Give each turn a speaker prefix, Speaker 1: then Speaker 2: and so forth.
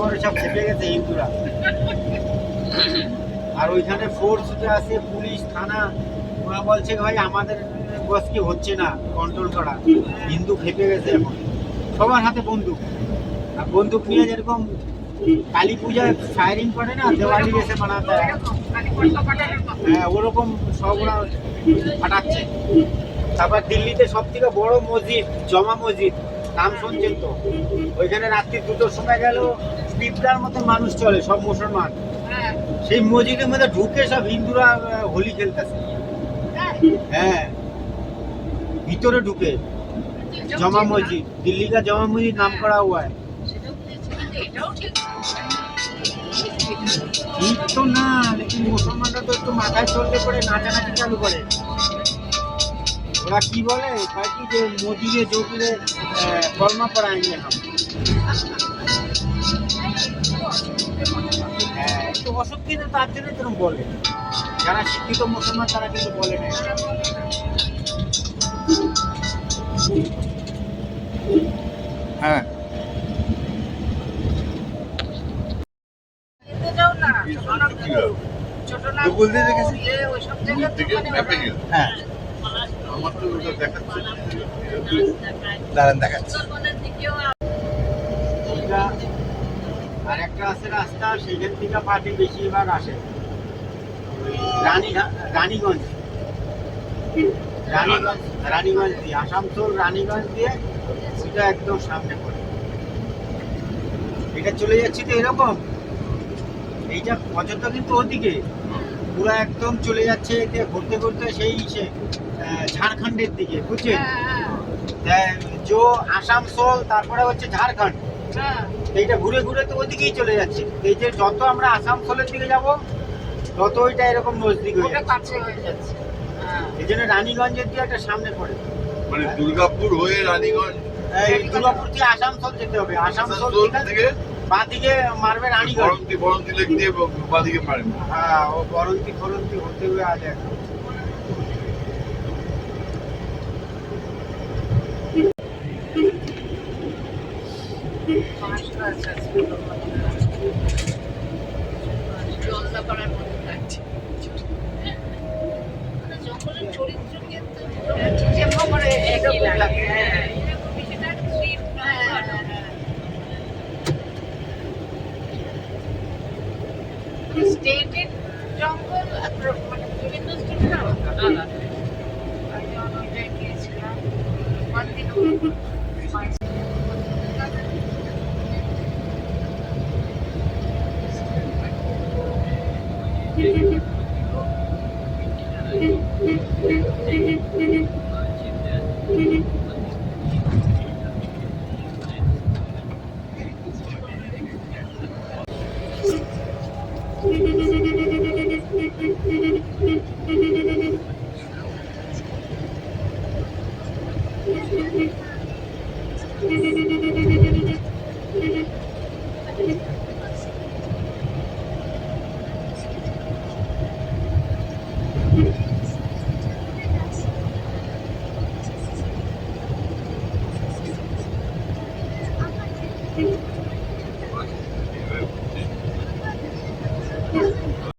Speaker 1: শহরে সব খেপে গেছে হিন্দুরা। আর ওইখানে ফোর্স যে আছে, পুলিশ থানা, ওরা বলছে ভাই আমাদের বস কি হচ্ছে না কন্ট্রোল করা, হিন্দু খেপে গেছে এখন, সবার হাতে বন্দুক। আর বন্দুক নিয়ে যেরকম কালী পূজায় ফায়ারিং করে না, দেওয়ালি এসে বানাতে, হ্যাঁ ওরকম সব ওরা ফাটাচ্ছে। তারপর দিল্লিতে সব থেকে বড় মসজিদ জমা মসজিদ, নাম শুনছেন তো? ওইখানে রাত্রি 2টোর সময় গেল পিঁপড়ার মতো মানুষ চলে, সব মুসলমান। সেই মসজিদের মধ্যে ঢুকে সব হিন্দুরা হোলি খেলতেছে। হ্যাঁ ভিতরে ঢুকে জমা মসজিদ, দিল্লি কা জমা মসজিদ নাম করা हुआ है। ঠিক তো না, লেকিন মুসলমানরা তো একটু মাথায় চললে পরে নাচানাচি চালু করে। ওরা কি বলে কি যে মোদিকে যোগীরে কলমা পড়াएंगे हम। হ্যাঁ একটু অশিক্ষিত তার জন্য এরকম বলে, যারা শিক্ষিত মুসলমান তারা কিন্তু বলে না। হ্যাঁ হ্যাঁ
Speaker 2: আমার তো দেখাচ্ছে,
Speaker 1: দাঁড়ান দেখাচ্ছে। আর একটা আছে রাস্তা, সেখান থেকে পার্টি বেশিরভাগ আসে রানীগঞ্জ দিয়ে, আসানসোল রানীগঞ্জ দিয়ে সেটা একদম সামনে পড়ে। এটা চলে যাচ্ছে তো এরকম, এইটা অযোধ্যা কিন্তু ওদিকে পুরো একদম চলে যাচ্ছে, এতে ঘুরতে ঘুরতে সেই ঝাড়খণ্ডের দিকে, বুঝছেন? जो আসানসোল তারপরে হচ্ছে ঝাড়খণ্ড, এইটা ঘুরে ঘুরে তো ওদিকেই চলে যাচ্ছে। এই যে যত আমরা আসানসোলের দিকে যাব তত ওইটা এরকম নজদিক হয়ে যাচ্ছে। এই জন্য রানীগঞ্জের দিয়ে একটা সামনে পড়ে,
Speaker 2: মানে দুর্গাপুর হয়ে রানীগঞ্জ,
Speaker 1: এই দুর্গাপুর থেকে আসানসোল যেতে হবে, আসানসোল থেকে বাঁ দিকে মারবে রানীগঞ্জ,
Speaker 2: বরন্তি লেক দিয়ে বাঁ দিকে মারবে।
Speaker 1: হ্যাঁ ও বরন্তি হতে हुए आ जाएगा।
Speaker 3: জঙ্গলের চরিত্র কিন্তু একই লাগে। স্টেটের জঙ্গল মানে বিভিন্ন স্টেটের আলাদা। ওইটাই গিয়েছিলাম
Speaker 4: Thank you.